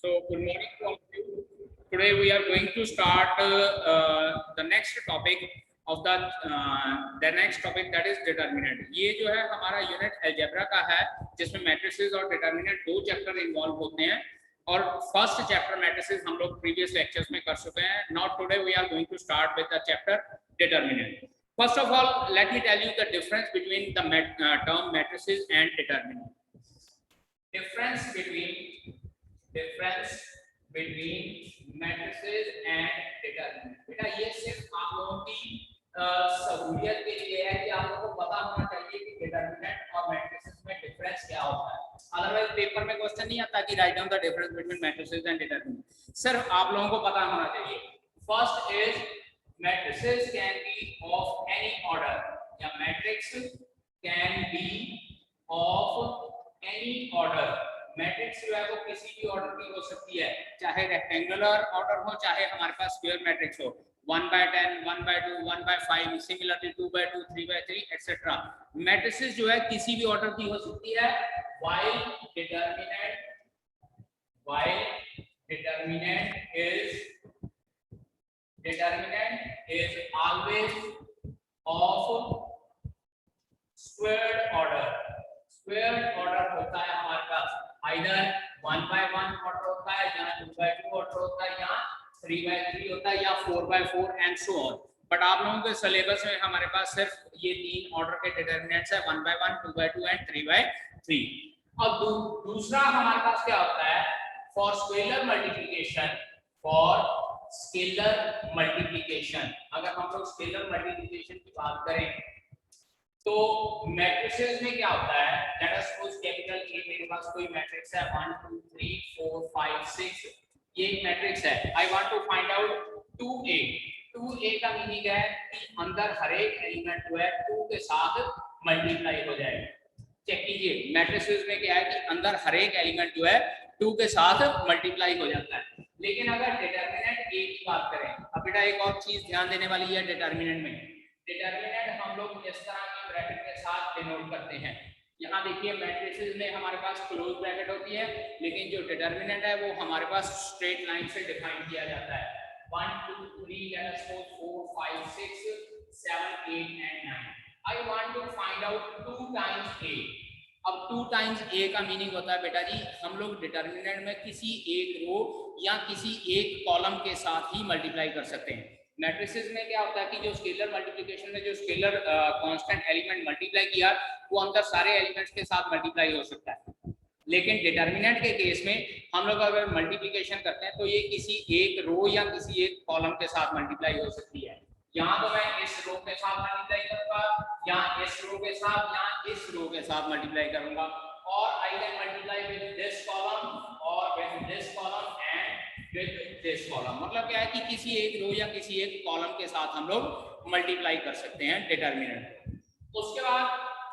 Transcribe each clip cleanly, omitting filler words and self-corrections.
So good morning to all of you. Today we are going to start the next topic of the next topic, that is determinant. ये जो है हमारा unit algebra का है, जिसमें matrices और determinant दो चैप्टर इन्वॉल्व होते हैं और फर्स्ट चैप्टर मैट्रिसेस हम लोग प्रीवियस लेक्चर्स में कर चुके हैं. Now today we are going to start with the chapter determinant. First of all, let me tell you the difference between the term matrices and determinant. Difference between matrices and determinant. बेटा ये सिर्फ आप लोगों की सहूलियत के लिए है कि आप लोगों को पता होना चाहिए कि डिटर्मिनेंट और मैट्रिसेस में डिफरेंस क्या होता है. अदरवाइज पेपर में क्वेश्चन नहीं आता कि write down the difference between matrices and determinant. सिर्फ आप लोगों को पता होना चाहिए. First is matrices can be of any order, या matrix can be of any order. Matrix जो है वो किसी भी ऑर्डर की हो सकती है, चाहे रेक्टेंगुलर ऑर्डर हो चाहे हमारे पास स्क्वायर मैट्रिक्स हो. 1/10, 1/2, 1/5, सिमिलरली 2/2, 3/3 एक्सेट्रा. मैट्रिसेस जो है किसी भी ऑर्डर की हो सकती है. while determinant is always of squared order. Squared order होता है हमारे पास either 1/1 ऑर्डर होता है या 2/2 ऑर्डर होता है या 3/3 होता है या 4/4 and so on. बट आप लोगों के सिलेबस में हमारे पास सिर्फ ये तीन ऑर्डर के डिटर्मिनेंट्स है, 1/1, 2/2 एंड 3/3. अब दूसरा हमारे पास क्या होता है, फॉर स्केलर मल्टीप्लिकेशन. अगर हम लोग स्केलर मल्टीप्लिकेशन की बात करें तो मैट्रिसेस में क्या होता है, late us suppose capital A मेरे पास कोई मैट्रिक्स है 1 2 3 4 5 6. ये एक मैट्रिक्स है. I want to find out 2a. 2a का मीनिंग है कि अंदर हर एक एलिमेंट जो है 2 के साथ मल्टीप्लाई हो जाएगा. चेक कीजिए, मैट्रिसेस में क्या है कि अंदर हर एक एलिमेंट जो है 2 के साथ मल्टीप्लाई हो जाता है. लेकिन अगर डिटर्मिनेंट a की बात करें, अब बेटा एक और चीज ध्यान देने वाली है डिटर्मिनेंट में. डिटर्मिनेंट हम लोग इस तरह की ब्रैकेट के साथ डिनोट करते हैं. यहाँ देखिए मैट्रिसेस में हमारे पास क्लोज ब्रैकेट होती है, लेकिन जो डिटर्मिनेंट है वो हमारे पास स्ट्रेट लाइन से डिफाइन किया जाता है. 1 2 3 let us suppose 4 5 6 7 8 and 9. I want to find out 2 times a. अब 2 टाइम्स a का मीनिंग होता है बेटा जी, हम लोग डिटर्मिनेंट में किसी एक रो या किसी एक कॉलम के साथ ही मल्टीप्लाई कर सकते हैं. मैट्रिसेस में क्या होता है कि जो स्केलर मल्टीप्लिकेशन में जो स्केलर कांस्टेंट एलिमेंट मल्टीप्लाई किया वो अंदर सारे एलिमेंट्स के साथ मल्टीप्लाई हो सकता है. लेकिन डिटर्मिनेंट के केस में हम लोग अगर मल्टीप्लिकेशन करते हैं तो ये किसी एक रो या किसी एक कॉलम के साथ मल्टीप्लाई हो सकती है. यहाँ तो मैं इस रो के साथ मल्टीप्लाई करूंगा, या इस रो के साथ, या इस रो के साथ मल्टीप्लाई करूंगा, और I can multiply with this column और with this column and with this column. मतलब क्या है कि किसी एक रो या किसी एक कॉलम के साथ हम लोग मल्टीप्लाई कर सकते हैं डिटर्मिनेंट. उसके बाद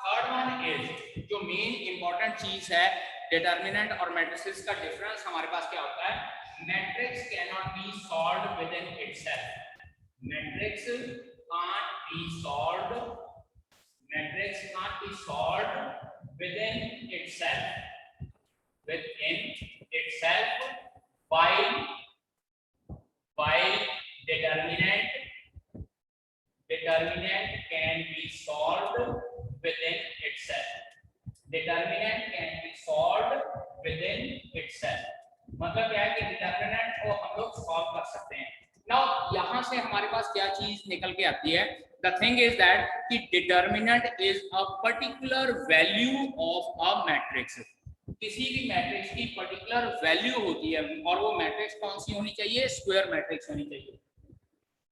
थर्ड वन इज जो मेन इंपॉर्टेंट चीज है डिटर्मिनेंट और मैट्रिसेस का डिफरेंस हमारे पास क्या होता है. Matrix can not be solved with in itself. Matrix can't be solved within itself while determinant can be solved within itself. Determinant can be solved within itself. मतलब क्या है कि डिटर्मिनेंट को हम लोग सॉल्व कर सकते हैं. नाउ यहाँ से हमारे पास क्या चीज निकल के आती है, द थिंग इज दैट कि determinant is a particular value of a matrix. किसी भी मैट्रिक्स की पर्टिकुलर वैल्यू होती है और वो मैट्रिक्स कौन सी होनी चाहिए, स्क्वायर मैट्रिक्स होनी चाहिए.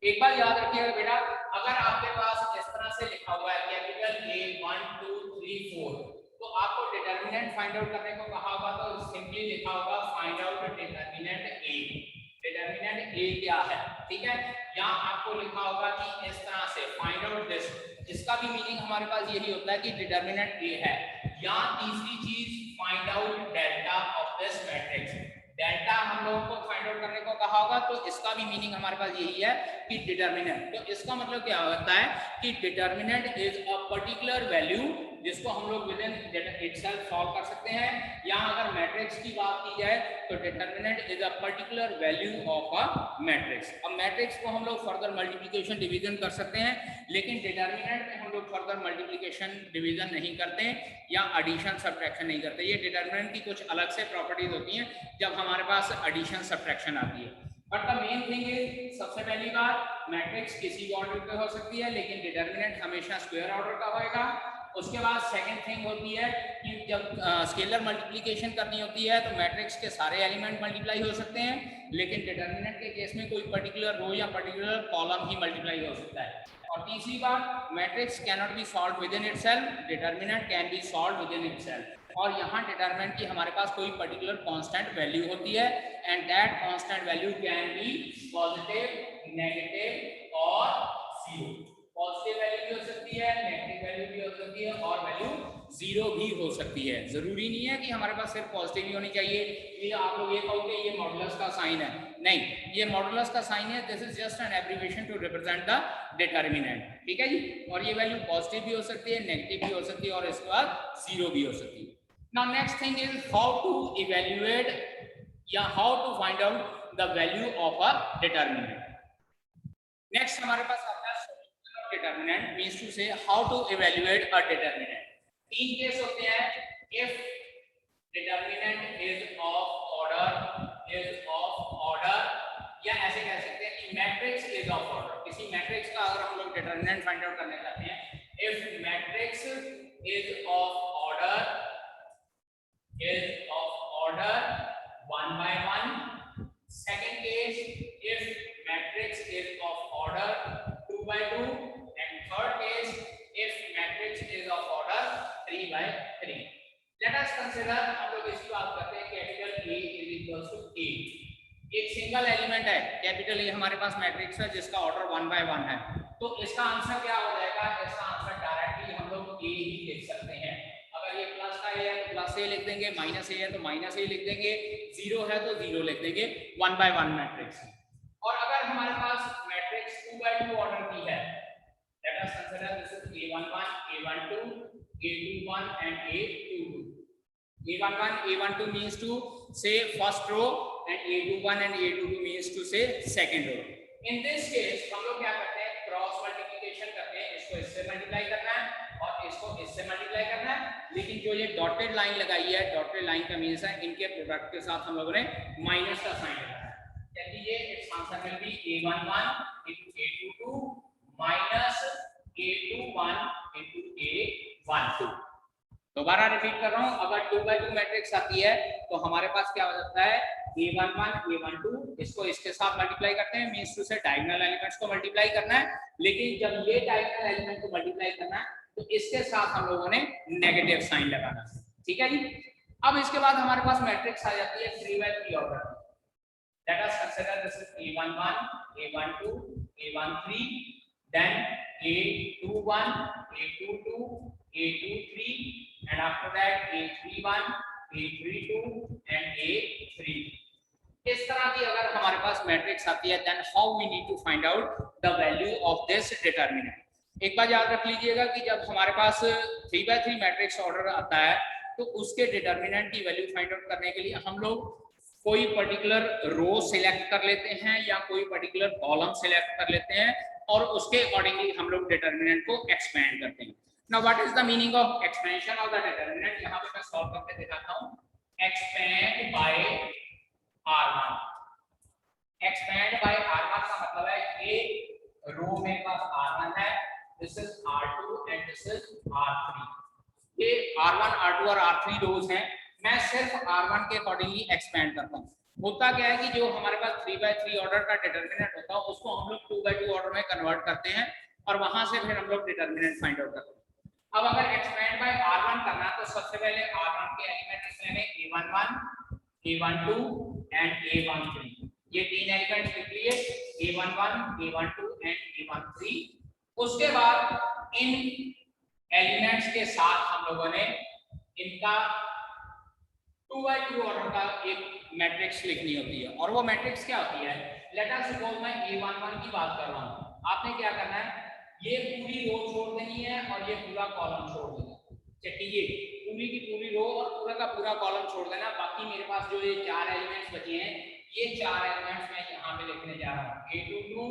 एक बात याद रखिएगा बेटा, अगर आपके पास इस तरह से लिखा हुआ है कैपिटल A 1 2 3 4, तो आपको डिटर्मिनेंट फाइंड आउट करने को कहा होगा तो सिंपली लिखा होगा find out determinant A. Determinant A क्या है, ठीक है. यहाँ आपको लिखा होगा कि इस तरह से फाइंड आउट दिस. इसका भी मीनिंग हमारे पास यही होता है कि डिटर्मिनेंट A है. यहाँ तीसरी चीज find out delta of this matrix. Delta हम लोगों को फाइंड आउट करने को कहा होगा तो इसका भी मीनिंग हमारे पास यही है कि डिटर्मिनेंट। तो इसका मतलब क्या होता है कि determinant is a particular value जिसको हम लोग विद इन इटसेल्फ सॉल्व कर सकते हैं। यहाँ अगर मैट्रिक्स की बात की जाए तो determinant is a particular value of a matrix. अब मैट्रिक्स को हम लोग फर्दर मल्टीप्लिकेशन डिवीजन कर सकते हैं, लेकिन डिटर्मिनेंट में हम लोग फर्दर मल्टीप्लिकेशन डिवीजन नहीं करते या एडिशन सब्ट्रैक्शन नहीं करते। ये डिटर्मिनेंट की कुछ अलग से प्रॉपर्टीज होती हैं जब हमारे पास एडिशन सब्ट्रैक्शन आती है। But the main thing is, सबसे पहली बात, मैट्रिक्स किसी भी ऑर्डर पे हो सकती है लेकिन डिटर्मिनेंट हमेशा स्क्वायर ऑर्डर का होएगा। उसके बाद सेकंड थिंग होती है कि जब स्केलर मल्टीप्लिकेशन करनी होती है तो मैट्रिक्स के सारे एलिमेंट मल्टीप्लाई हो सकते हैं, लेकिन डिटर्मिनेंट के केस में कोई पर्टिकुलर रो या पर्टिकुलर कॉलम ही मल्टीप्लाई हो सकता है। और तीसरी बात, matrix can not be solve with in itself, determinant can be solve with in itself. और यहाँ डिटर्मिनेंट की हमारे पास कोई पर्टिकुलर कांस्टेंट वैल्यू होती है and that constant value can be positive, negative और जीरो। पॉजिटिव वैल्यू भी हो सकती है, नेगेटिव वैल्यू भी हो सकती है और वैल्यू जीरो भी हो सकती है। जरूरी नहीं है कि हमारे पास सिर्फ पॉजिटिव ही होनी चाहिए। ये आप लोग ये कहोगे ये मॉडुलस का साइन है, नहीं, ये मॉडुलस का साइन है, this is just an abbreviation to represent the determinant, ठीक है जी। और ये वैल्यू पॉजिटिव भी हो सकती है, नेगेटिव भी हो सकती है और इसके बाद जीरो भी हो सकती है। Now next thing is how to evaluate या how to find out the value of a determinant. Next हमारे पास आता है determinant, means to say how to evaluate a determinant. तीन केस होते हैं, if determinant is of order, या ऐसे कह सकते हैं कि मैट्रिक्स इज ऑफ ऑर्डर। किसी मैट्रिक्स का अगर हम लोग डिटर्मिनेंट फाइंड आउट करना चाहते हैं, if matrix is of order 1 by 1। Second case, if matrix is of order 2 by 2, and third case if matrix is of order 3 by 3। let us consider, हम लोग इसकी बात करते हैं capital A is equals to A। एक single element है capital A हमारे पास matrix है जिसका ऑर्डर 1 by 1 है, तो इसका आंसर क्या हो जाएगा? इसका आंसर डायरेक्टली हम लोग A ही लिख सकते हैं। अगर ये प्लस का A है तो प्लस A लिख देंगे, माइनस A है तो माइनस A लिख देंगे, जीरो है तो जीरो लिख देंगे, 1 by 1 मैट्रिक्स। और अगर हमारे पास मैट्रिक्स 2 by 2 ऑर्डर की है, let us consider this is A11, A12, A21 and A22। A11, A12 means to say first row and A21 and A22 means to say second row। In this case हम लोग क्या करते हैं, cross multiplication करते हैं, इसको इससे multiply करना है और इसको इससे मल्टीप्लाई करना है, लेकिन जो ये डॉटेड लाइन लगाई है, डॉटेड लाइन का मीन्स है इनके प्रोडक्ट के साथ हम लोगों ने माइनस का साइन लगाया है। चलिए it's answer will be A11 into A22 minus A21 into A12। दोबारा रिपीट कर रहा हूं, अगर 2 by 2 मैट्रिक्स आती है तो हमारे पास क्या हो जाता है, A11 A12, इसको इसके साथ मल्टीप्लाई करते हैं, मींस टू से डायगोनल एलिमेंट्स को मल्टीप्लाई करना है, लेकिन जब ये डायगोनल एलिमेंट को मल्टीप्लाई करना है तो इसके साथ हम लोगों ने नेगेटिव साइन लगाना है, ठीक है जी। अब इसके बाद हमारे पास मैट्रिक्स आ जाती है 3 by 3 order. let us consider this is A11, A12, A13, then A21, A22, A23, and after that A31, A32 and A33। इस तरह की अगर हमारे पास मैट्रिक्स आती है, then how we need to find out the value of this determinant। एक बात याद रख लीजिएगा कि जब हमारे पास 3 by 3 मैट्रिक्स ऑर्डर आता है तो उसके डिटर्मिनेंट की वैल्यू फाइंड आउट करने के लिए हम लोग कोई पर्टिकुलर रो सिलेक्ट कर लेते हैं या कोई पर्टिकुलर कॉलम सिलेक्ट कर लेते हैं और उसके अकॉर्डिंगली हम लोग डिटर्मिनेंट को एक्सपेंड करते हैं। Now what is the meaning of expansion of the determinant? यहां पे मैं सॉल्व करके दिखाता हूं। Expand bye R1। Expand bye R1 का मतलब है ये रो मेरे पास R1 है, this is R2 and this is R3। ये R1 R2 और R3 रोज हैं, मैं सिर्फ R1 के अकॉर्डिंगली एक्सपेंड करता हूँ। होता क्या है कि जो हमारे पास 3 by 3 ऑर्डर का डिटर्मिनेंट होता है उसको हम लोग 2 by 2 ऑर्डर में कन्वर्ट करते हैं और वहां से फिर हम लोग डिटर्मिनेंट फाइंड आउट करते हैं। अब अगर एक्सपेंड बाय R1 करना तो सबसे पहले R1 के एलिमेंट्स लेने A11, A12 एंड A13। ये तीन एलिमेंट्स लिख लिए, A11, A12 एंड A13। उसके बाद इन एलिमेंट्स के साथ हम लोगों ने इनका 2x2 ऑर्डर का एक मैट्रिक्स लिखनी होती है और वो मैट्रिक्स क्या होती है, लेट अस सपोज मैं A11 की बात कर रहा हूँ, आपने क्या करना है, ये पूरी रो छोड़ देनी है और ये पूरा कॉलम छोड़ देना है। चलिए पूरी की पूरी रो और पूरा का पूरा कॉलम छोड़ देना, बाकी मेरे पास जो ये 4 एलिमेंट्स बचे हैं, ये 4 एलिमेंट्स मैं यहाँ पे लिखने जा रहा हूँ, A22,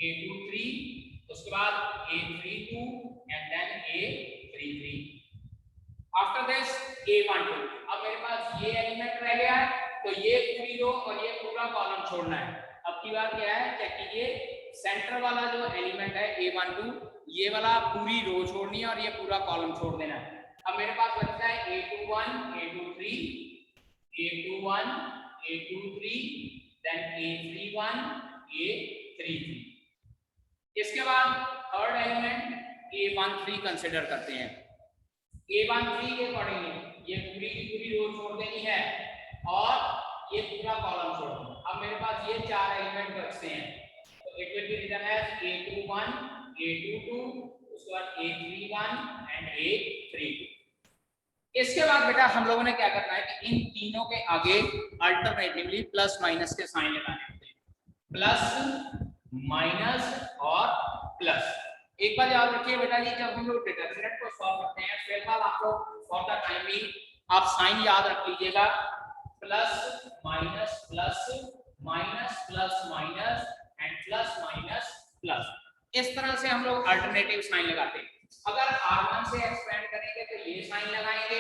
A23, उसके बाद A32 and then A33। After this A12। अब मेरे पास ये एलिमेंट रह गया है, तो ये पूरी रो और ये पूरा कॉलम छोड़ना है। अब की बात क्या है, चेक कीजिए, सेंटर वाला जो एलिमेंट है A12, ये वाला पूरी रो छोड़नी है और ये पूरा कॉलम छोड़ देना है। अब मेरे पास बचता है A21, A23, A21, A23, then A31, A33। इसके बाद थर्ड एलिमेंट A13 कंसीडर करते हैं। A13 के अकॉर्डिंगली ये पूरी की पूरी रो छोड़ देनी है और ये पूरा कॉलम छोड़ देना। अब मेरे पास ये 4 एलिमेंट बचते हैं, तो it will be written as A21, A22, उसके बाद A31 एंड A32। इसके बाद बेटा हम लोगों ने क्या करना है कि इन तीनों के आगे अल्टरनेटिवली प्लस माइनस के साइन लगाने होते हैं, प्लस माइनस और प्लस। एक बार याद रखिए बेटा जी, जब हम लोग डिटरमिनेंट को सॉल्व करते हैं, फिलहाल आप लोग फॉर द टाइमिंग आप साइन याद रख लीजिएगा, plus minus plus, minus plus minus and plus minus plus. इस तरह से हम लोग अल्टरनेटिव साइन लगाते हैं। अगर R1 से एक्सपेंड करेंगे तो ये साइन लगाएंगे,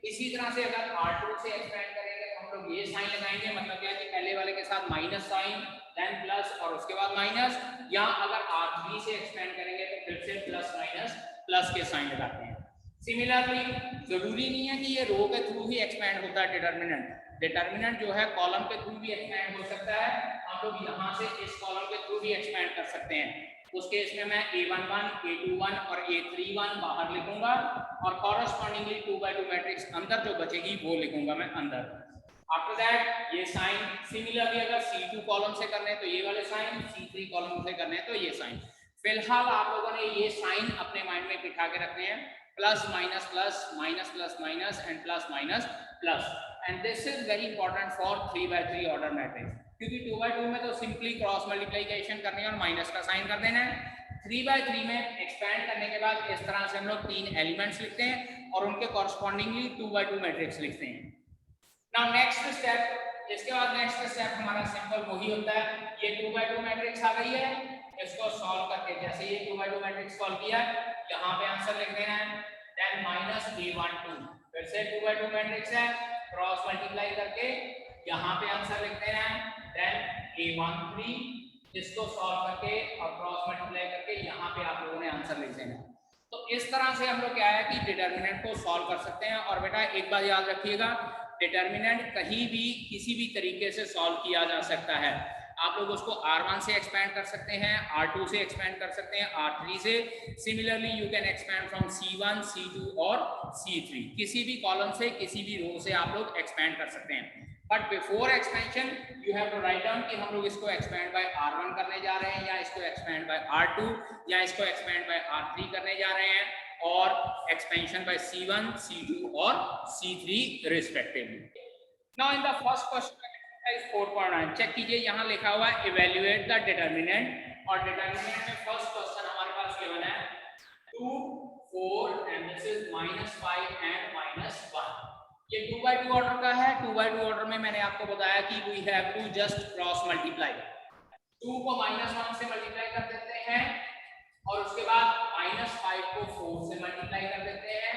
इसी तरह से अगर R2 से एक्सपेंड करेंगे तो हम लोग ये साइन लगाएंगे, मतलब क्या है कि पहले वाले के साथ माइनस साइन, देन प्लस और उसके बाद माइनस, या अगर R3 से एक्सपेंड करेंगे तो फिर से प्लस माइनस प्लस के साइन लगाते हैं। सिमिलरली जरूरी नहीं है कि ये रो के थ्रू ही एक्सपेंड होता है डिटरमिनेंट, डिटरमिनेंट जो है कॉलम के थ्रू भी एक्सपेंड हो सकता है। हम लोग यहाँ से इस कॉलम के थ्रू भी एक्सपेंड कर सकते हैं। उस केस में मैं A11, A21 और A31 बाहर लिखूंगा और कॉरस्पॉन्डिंगली 2x2 मैट्रिक्स अंदर जो बचेगी वो लिखूंगा मैं अंदर। आफ्टर दैट ये साइन, सिमिलरली अगर C2 कॉलम से करने हैं तो ये वाले साइन, C3 कॉलम से करने हैं तो ये साइन। फिलहाल आप लोगों ने ये साइन अपने माइंड में बिठा के रखने हैं, plus minus plus, minus plus minus and plus minus plus. And this is very important for 3x3 order matrix, क्योंकि 2x2 में तो सिंपली क्रॉस मल्टीप्लिकेशन करनी है और माइनस का साइन कर देना है। 3x3 में एक्सपेंड करने के बाद इस तरह से हम लोग 3 एलिमेंट्स लिखते हैं और उनके कॉरस्पॉन्डिंगली 2x2 मैट्रिक्स लिखते हैं। नाउ नेक्स्ट स्टेप, इसके बाद नेक्स्ट स्टेप हमारा सिंपल वही होता है, ये 2x2 मैट्रिक्स आ गई है, इसको सॉल्व करके जैसे ये 2x2 मैट्रिक्स सॉल्व किया, यहाँ पे आंसर लिख देना है, देन माइनस A12, फिर से 2x2 मैट्रिक्स है, क्रॉस मल्टीप्लाई करके यहाँ पे आंसर लिख देना है, देन A13, इसको सॉल्व करके और क्रॉस मल्टीप्लाई करके यहाँ पे आप लोगों ने आंसर लिख देना। तो इस तरह से हम लोग क्या है कि डिटरमिनेंट को सॉल्व कर सकते हैं। और बेटा एक बात याद रखिएगा, डिटरमिनेंट कहीं भी किसी भी तरीके से सॉल्व किया जा सकता है। आप लोग उसको R1 से एक्सपेंड कर सकते हैं, R2 से एक्सपेंड कर सकते हैं, R3 से। Similarly you can expand from C1, C2 और C3, किसी भी कॉलम से किसी भी रो से आप लोग एक्सपेंड कर सकते हैं। But before expansion you have to write down कि हम लोग इसको एक्सपेंड बाय R1 करने जा रहे हैं, या इसको एक्सपेंड बाय R2, या इसको एक्सपेंड बाय R3 करने जा रहे हैं, और एक्सपेंशन बाय C1, C2 और C3 respectively. Now in the first question exercise 4.9 check कीजिए, यहाँ लिखा हुआ है इवैल्यूएट द डिटरमिनेंट, और डिटरमिनेंट में फर्स्ट क्वेश्चन हमारे पास गिवन है 2, 4 एंड दिस इज -5 एंड -1। ये 2x2 ऑर्डर का है। 2x2 ऑर्डर में मैंने आपको बताया कि we have to just cross multiply, 2 को -1 से मल्टीप्लाई कर देते हैं और उसके बाद -5 को 4 से मल्टीप्लाई कर देते हैं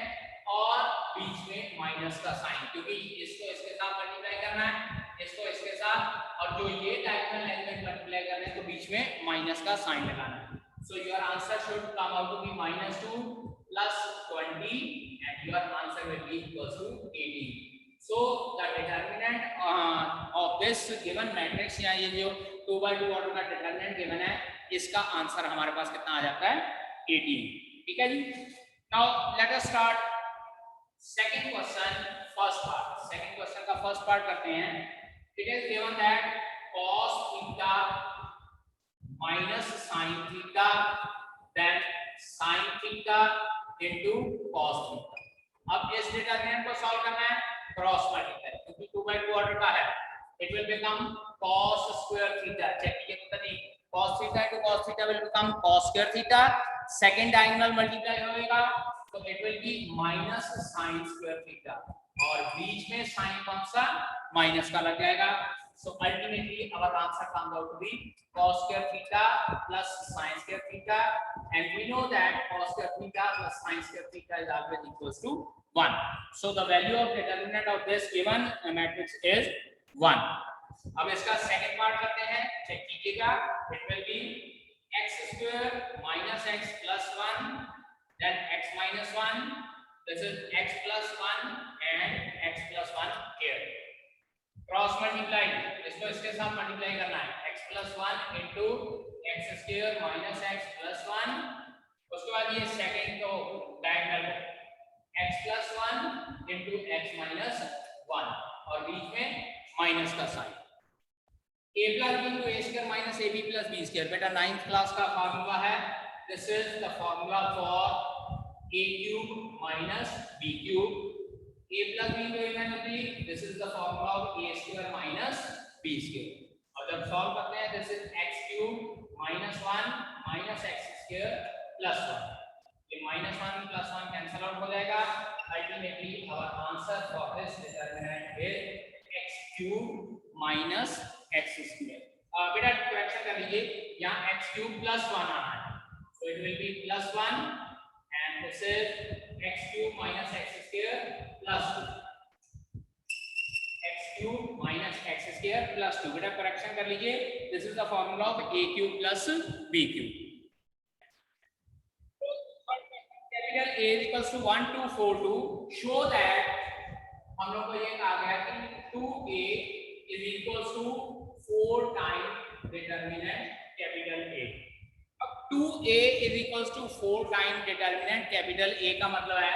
और बीच में माइनस का साइन, क्योंकि इसको इसके साथ मल्टीप्लाई करना है, इसको इसके साथ, और जो ये डायगोनल एलिमेंट मल्टीप्लाई करने हैं तो बीच में माइनस का साइन लगाना है। So your answer should come out to be -2 + 20 and your answer will be equal to 18. So the determinant of this given matrix, या ये जो 2x2 ऑर्डर का डिटरमिनेंट गिवन है, इसका आंसर हमारे पास कितना आ जाता है 18। ठीक है जी। Now let us start second question first part. Second question का फर्स्ट पार्ट करते हैं। It is given that cos theta minus sin theta then sin theta into cos theta. अब इस डिटरमिनेंट को सॉल्व करना है, क्रॉस मल्टीप्लाई, क्योंकि 2/2 order का है, it will become cos square theta. Check कीजिए पता नहीं, cos theta into cos theta will become cos square theta. Second diagonal multiply होएगा तो it will B minus sin square theta, और बीच में साइन कौन सा, माइनस का लग जाएगा. So ultimately our answer comes out to be cos square theta plus sin square theta, and we know that cos square theta plus sin square theta is always equals to 1. So the value of determinant of this given matrix is 1. अब इसका second part करते हैं, check कीजिएगा. It will B x square minus x plus 1, then x minus 1, this is x plus 1 and x plus 1 here. Cross multiply, इसको इसके साथ multiply करना है, x plus 1 into x square minus x plus 1. उसके बाद ये second को diagonal x plus 1 into x minus 1, और बीच में माइनस का sign. a plus b into a square minus ab plus b square. बेटा 9th क्लास का फार्मूला है. This is the formula for a cube minus b cube. a plus b into a minus b, this is the formula of a square minus b square. और जब solve करते हैं, this is x cube minus 1 minus x square plus 1. ये minus 1 plus 1 cancel out हो जाएगा. Ultimately our answer for this determinant is x cube minus x square. बेटा correction कर लीजिए, यहाँ x cube plus 1 आना है, so it will be plus 1 and this is x cube minus x square plus 2. x cube minus x square plus 2. बेटा correction कर लीजिए, this is the formula of a cube plus b cube. Capital A is equals to 1 2 4 2. Show that हम लोग को ये कहा गया कि 2a is equals to 4 times determinant capital A. अब 2a is equals to 4 times determinant capital A का मतलब है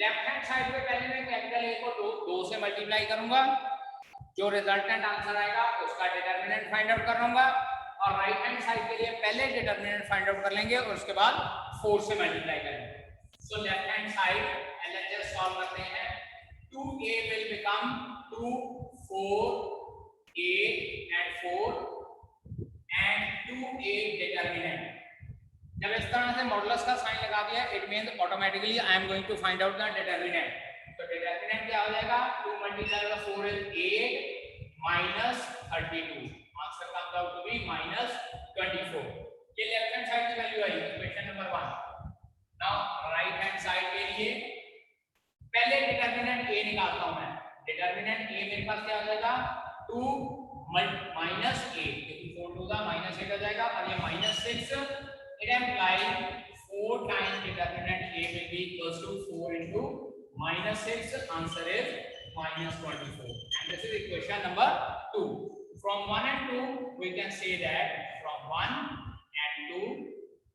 लेफ्ट हैंड साइड पे पहले मैं कैपिटल A को 2 से मल्टीप्लाई करूंगा, जो रिजल्टेंट आंसर आएगा उसका डिटरमिनेंट फाइंड आउट कर लूंगा, और राइट हैंड साइड के लिए पहले डिटरमिनेंट फाइंड आउट कर लेंगे और उसके बाद 4 से मल्टीप्लाई करेंगे. So left hand side and let's just solve करते हैं. 2a will become 2 4a and 4 and 2a determinant. जब इस तरह से मॉडुलस का साइन लगा दिया, it means automatically I am going to find out the determinant. तो डिटरमिनेंट क्या हो जाएगा, 2 multiply by 4 is 8 minus 32. Answer comes out to be -24. ये लेफ्ट हैंड साइड की वैल्यू आई equation number 1. Now right hand side के लिए पहले determinant a निकालता हूं मैं. डिटरमिनेंट a मेरे पास क्या हो जाएगा, 2 minus 8, क्योंकि 4 2 का -8 हो जाएगा, और ये -6. It implies 4 times determinant A will be equals to 4 into -6. Answer is -24. And this is equation number 2. From 1 and 2, we can say that from 1 and 2,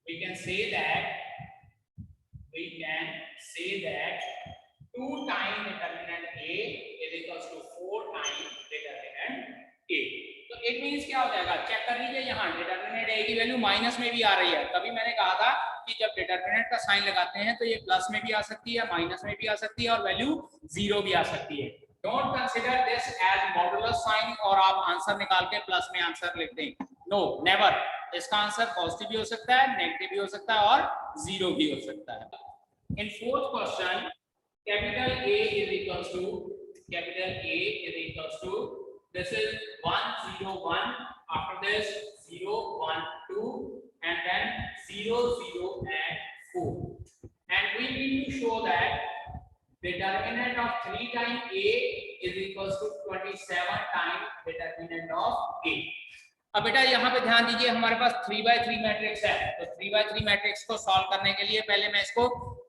we can say that 2 times determinant A is equals to 4 times determinant A. तो it means क्या हो जाएगा, check कर लीजिए, यहाँ determinant A की value minus में भी आ रही है. तभी मैंने कहा था कि जब डिटरमिनेंट का साइन लगाते हैं तो ये प्लस में भी आ सकती है, माइनस में भी आ सकती है, और वैल्यू 0 भी आ सकती है. Don't consider this as modulus sign और आप आंसर निकाल के प्लस में आंसर लिख दें. No, never. इसका आंसर पॉजिटिव भी हो सकता है, नेगेटिव भी हो सकता है, और 0 भी हो सकता है. In fourth question, capital A is equals to this is 1 0 1, after this 0 1 2, and then 0 0 and 4, and we need to show that the determinant of 3 times A is equals to 27 times determinant of A. अब बेटा यहाँ पे ध्यान दीजिए, हमारे पास 3/3 matrix है, तो 3/3 matrix को सॉल्व करने के लिए पहले मैं इसको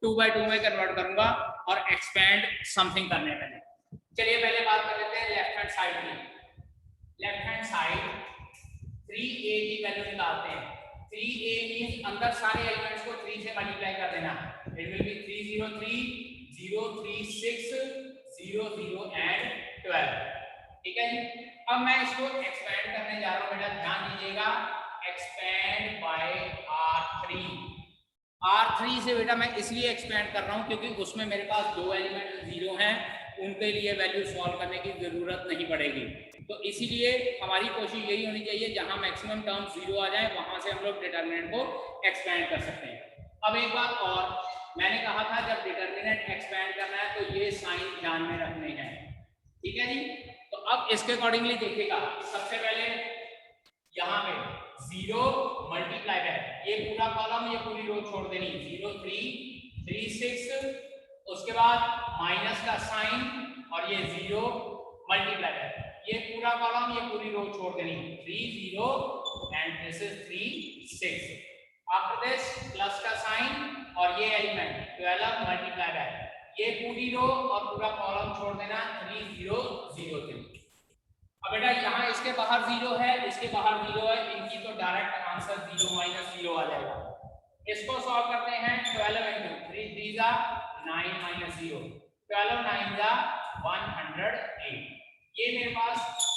2/2 में कन्वर्ट करूंगा और एक्सपेंड समथिंग करने पहले. चलिए पहले बात कर लेते हैं लेफ्ट हैंड साइड की. लेफ्ट हैंड साइड 3a की वैल्यू निकालते हैं. 3a मींस अंदर सारे एलिमेंट्स को 3 से मल्टीप्लाई कर देना. It will B 303 036 00 and 12. ठीक है जी. अब मैं इसको एक्सपेंड करने जा रहा हूं, बेटा ध्यान दीजिएगा. Expand bye R3. R3 से बेटा मैं इसलिए एक्सपेंड कर रहा हूं क्योंकि उसमें मेरे पास 2 एलिमेंट 0 हैं उनके लिए वैल्यू सॉल्व करने की जरूरत नहीं पड़ेगी। तो इसीलिए हमारी कोशिश यही होनी चाहिए जहां मैक्सिमम टर्म 0 आ जाए वहां से हम लोग डिटर्मिनेंट को एक्सपेंड कर सकते हैं। अब एक बात और, मैंने कहा था जब डिटर्मिनेंट एक्सपेंड करना है तो ये साइन ध्यान में रखने हैं, ठीक है जी। तो अब इसके अकॉर्डिंगली देखिएगा, सबसे पहले यहाँ पे 0 मल्टीप्लाई बाय ये पूरा कॉलम ये पूरी रो छोड़ देनी, 0 3 3 6, उसके बाद माइनस का साइन और ये 0 मल्टीप्लाई बाय ये पूरा कॉलम ये पूरी रो छोड़ देनी, 3 0 and this is 3 6। After this plus का साइन और ये एलिमेंट 12 मल्टीप्लाई बाय ये पूरी रो और पूरा कॉलम छोड़ देना, 3 0 0 3। अब बेटा यहाँ इसके बाहर 0 है, इसके बाहर 0 है, इनकी तो डायरेक्ट आंसर 0 माइनस 0 आ जाएगा। इसको सॉल्व करते हैं, 12 into 3 3 जा 9 minus 0, 12 9 जा 108। ये मेरे पास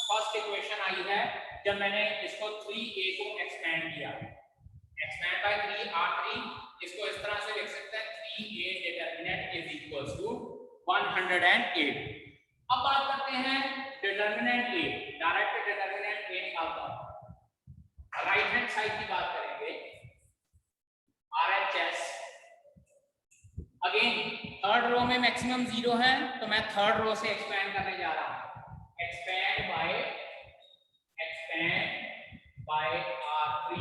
फर्स्ट इक्वेशन आई है जब मैंने इसको 3a को एक्सपेंड किया, एक्सपेंड बाय 3 r3, इसको इस तरह से लिख सकते हैं 3a determinant is equals to 108। अब बात करते हैं determinant a, direct determinant a निकालता हूं। राइट हैंड साइड की बात करेंगे, RHS अगेन थर्ड रो में मैक्सिमम 0 है तो मैं थर्ड रो से एक्सपेंड करने जा रहा हूं, expand bye R3।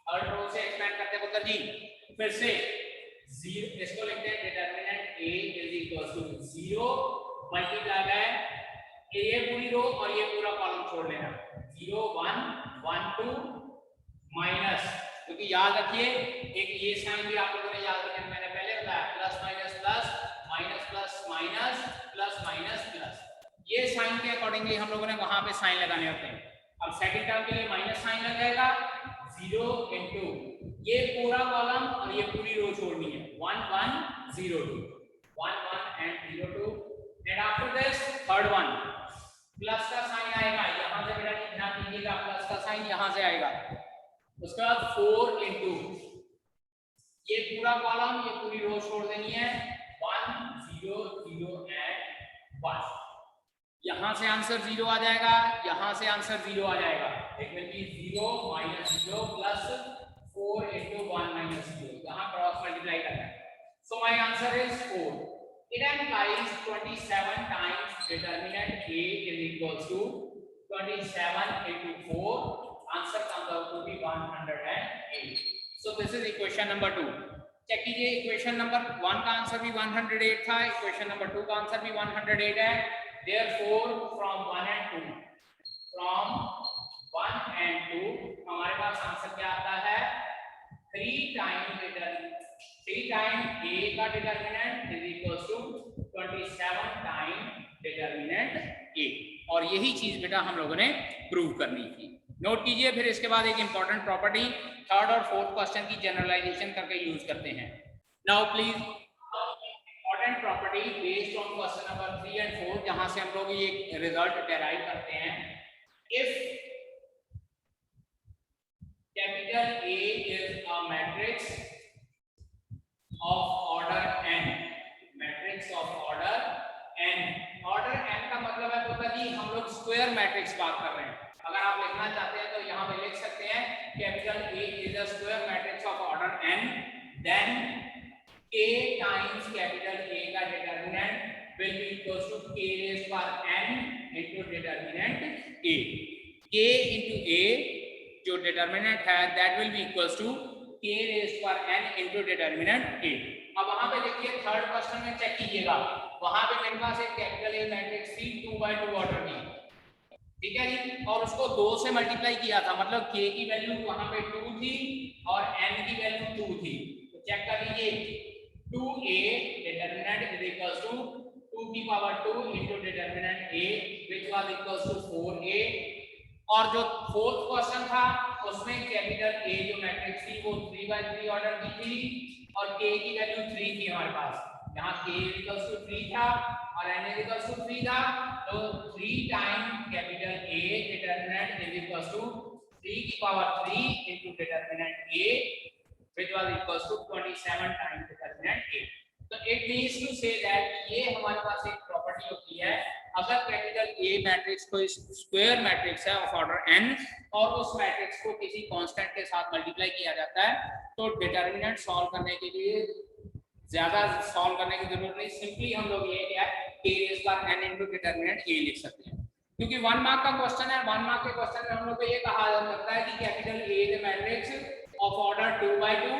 Third row से एक्सपेंड करते पुत्र जी, फिर से 0 इसको लिखते हैं determinant a is equals to 0 multiply by ये पूरी रो और ये पूरा कॉलम छोड़ लेना, 0 1 1 2 माइनस, क्योंकि याद रखिए एक ये साइन भी आप लोगों ने याद रखना, मैंने पहले बताया plus minus plus minus plus minus plus minus plus, ये साइन के अकॉर्डिंगली हम लोगों ने वहां पे साइन लगाने होते हैं। अब सेकंड टर्म के लिए माइनस साइन लगाएगा, 0 into ये पूरा कॉलम और ये पूरी रो छोड़नी है, 1 1 0 2 1 1 and 0 2 and after this third one plus का साइन आएगा, यहां से बेटा ध्यान दीजिएगा प्लस का साइन यहां से आएगा, उसके बाद 4 into ये पूरा कॉलम ये पूरी रो छोड़ देनी है, 1 0 0 and 1। यहां से आंसर 0 आ जाएगा, यहां से आंसर 0 आ जाएगा, it will B 0 minus 0 plus 4 into 1 minus 0, यहां क्रॉस मल्टीप्लाई करना है। So my answer is 4। It implies 27 times determinant a is equals to 27 into 4, answer comes out to be 108। so this is equation number 2। Check कीजिए, equation number 1 का answer भी 108 था, equation number 2 का answer भी 108 है। therefore from 1 and 2 हमारे पास answer क्या आता है, 3 टाइम a का determinant is equals to 27 time determinant a, और यही चीज बेटा हम लोगों ने प्रूव करनी थी। नोट कीजिए, फिर इसके बाद एक इंपॉर्टेंट प्रॉपर्टी थर्ड और फोर्थ क्वेश्चन की जनरलाइजेशन करके यूज करते हैं। Now please important property based on question number 3 and 4, जहां से हम लोग ये रिजल्ट डेराइव करते हैं। If capital A is a matrix of order n, matrix of order n, order n का मतलब है पता जी हम लोग स्क्वायर मैट्रिक्स बात कर रहे हैं। अगर आप लिखना चाहते हैं तो यहाँ पे लिख सकते हैं capital A is a square matrix of order n, then k times capital A का determinant will be equals to k raised power n into determinant A। k into A जो डिटरमिनेंट है that will be equals to k raise पर n into determinant a। अब वहां पे देखिए third question में check कीजिएगा, वहां पे मेरे पास एक कैपिटल A मैट्रिक्स थी 2/2 ऑर्डर की, ठीक है जी, और उसको 2 से मल्टीप्लाई किया था, मतलब k की वैल्यू वहां पे 2 थी और n की वैल्यू 2 थी। तो चेक कर लीजिए 2a determinant is equals to 2 की power 2 into determinant a which was equals to 4a। और जो फोर्थ क्वेश्चन था उसमें कैपिटल A जो मैट्रिक्स थी वो 3/3 ऑर्डर की थी और k की वैल्यू 3 थी हमारे पास, यहाँ k इक्वल्स टू 3 था और n इक्वल्स टू 3 था, तो 3 time capital A determinant is equals to 3 की power 3 into determinant A which was equals to 27 time determinant A। तो it means to say that ये हमारे पास एक प्रॉपर्टी प्रॉपर्टी होती है, अगर कैपिटल ए मैट्रिक्स कोई स्क्वायर मैट्रिक्स है ऑफ ऑर्डर n और उस मैट्रिक्स को किसी कांस्टेंट के साथ मल्टीप्लाई किया जाता है, तो डिटर्मिनेंट सॉल्व करने के लिए ज्यादा सॉल्व करने की जरूरत नहीं, सिंपली हम लोग ये क्या है a rays power n into determinant a लिख सकते हैं, क्योंकि 1 मार्क का क्वेश्चन है। 1 मार्क के क्वेश्चन में हम लोग को ये कहा जा सकता है कि capital A is a matrix of order 2 by 2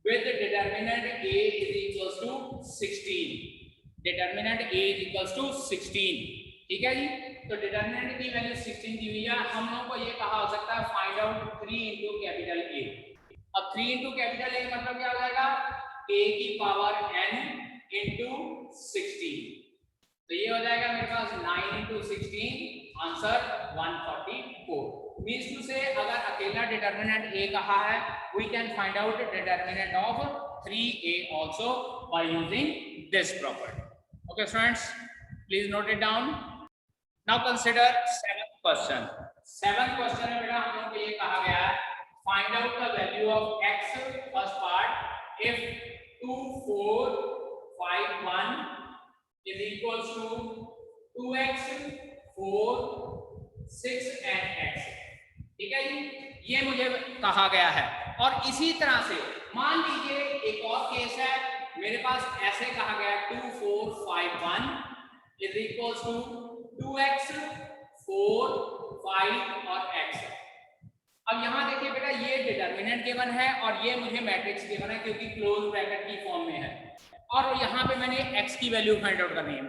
with determinant A is equals to 16, determinant A is equals to 16, ठीक है जी। तो डिटर्मिनेंट की वैल्यू 16 दी हुई है, हम लोगों को ये कहा हो सकता है find out 3 into capital A। अब 3 इनटू कैपिटल A मतलब क्या हो जाएगा, A की पावर n इनटू 16, तो ये हो जाएगा मेरे पास 9 into 16, answer 144। Means to say अगर अकेला डिटर्मिनेंट A कहा है, we can find out determinant of 3A also by using this property. Okay students, please note it down. Now consider 7th question. 7th question में बेटा हम लोग को ये कहा गया है find out the value of x, first part, if 2 4 5 1 is equals to 2x 4 6 and x, ठीक है जी, ये मुझे कहा गया है। और इसी तरह से मान लीजिए एक और केस है, मेरे पास ऐसे कहा गया 2 4 5 1 is equals to 2x 4 5 और x। अब यहाँ देखिए बेटा, ये डिटर्मिनेंट गिवन है और ये मुझे मैट्रिक्स गिवन है क्योंकि क्लोज ब्रैकेट की फॉर्म में है, और यहाँ पे मैंने x की वैल्यू फाइंड आउट करनी है।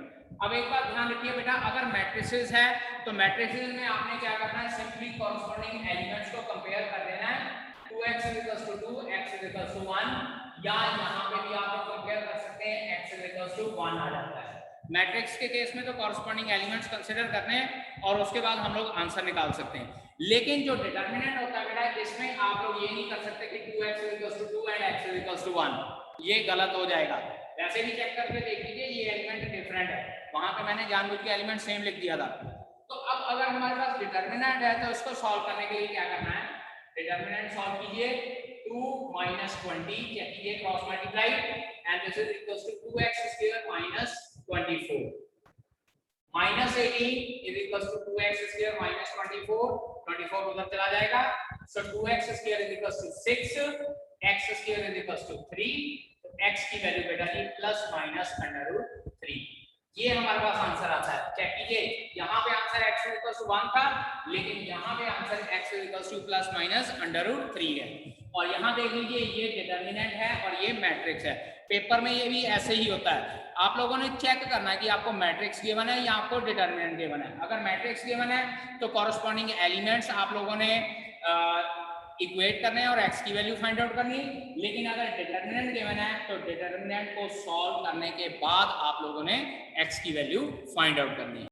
अब एक बात ध्यान रखिए बेटा, अगर मैट्रिसेस है तो मैट्रिसेस में आपने क्या करना है, सिंपली कॉरस्पॉन्डिंग एलिमेंट्स को कंपेयर कर देना है। 2x = 2, x = 1, या यहाँ पे भी आप लोग कंपेयर कर सकते हैं, x = 1 आ जाता है। मैट्रिक्स के केस में तो कॉरस्पॉन्डिंग एलिमेंट्स कंसीडर करने हैं और उसके बाद हम लोग आंसर निकाल सकते हैं। लेकिन जो डिटर्मिनेंट होता है बेटा, इसमें आप लोग ये नहीं कर सकते कि 2x = 2 and x = 1, ये गलत हो जाएगा। वैसे भी चेक करके देख लीजिए, ये एलिमेंट डिफरेंट है, वहां पे मैंने जानबूझ के एलिमेंट सेम लिख दिया था। तो अब अगर हमारे पास डिटर्मिनेंट है तो इसको सॉल्व करने के लिए क्या करना है, डिटर्मिनेंट सॉल्व कीजिए, 2 - 20 चेक कीजिए cross multiply, and this is equals to 2x² - 24, -18 is equals to 2x² - 24, 24 उधर चला जाएगा, so 2x² is equals to 6, x² is equals to 3, x की वैल्यू बेटा जी ±√3, ये हमारे पास आंसर आता है। चेक कीजिए, यहाँ पे आंसर x = 1 था, लेकिन यहाँ पे आंसर x ± √3 है। और यहाँ देख लीजिए, ये डिटर्मिनेंट है और ये मैट्रिक्स है। पेपर में ये भी ऐसे ही होता है, आप लोगों ने चेक करना है कि आपको मैट्रिक्स गिवन है या आपको डिटर्मिनेंट गिवन है। अगर मैट्रिक्स गिवन है तो कॉरस्पॉन्डिंग एलिमेंट्स आप लोगों ने इक्वेट करने हैं और x की वैल्यू फाइंड आउट करनी, लेकिन अगर डिटर्मिनेंट गिवन है तो डिटर्मिनेंट को सॉल्व करने के बाद आप लोगों ने x की वैल्यू फाइंड आउट करनी है।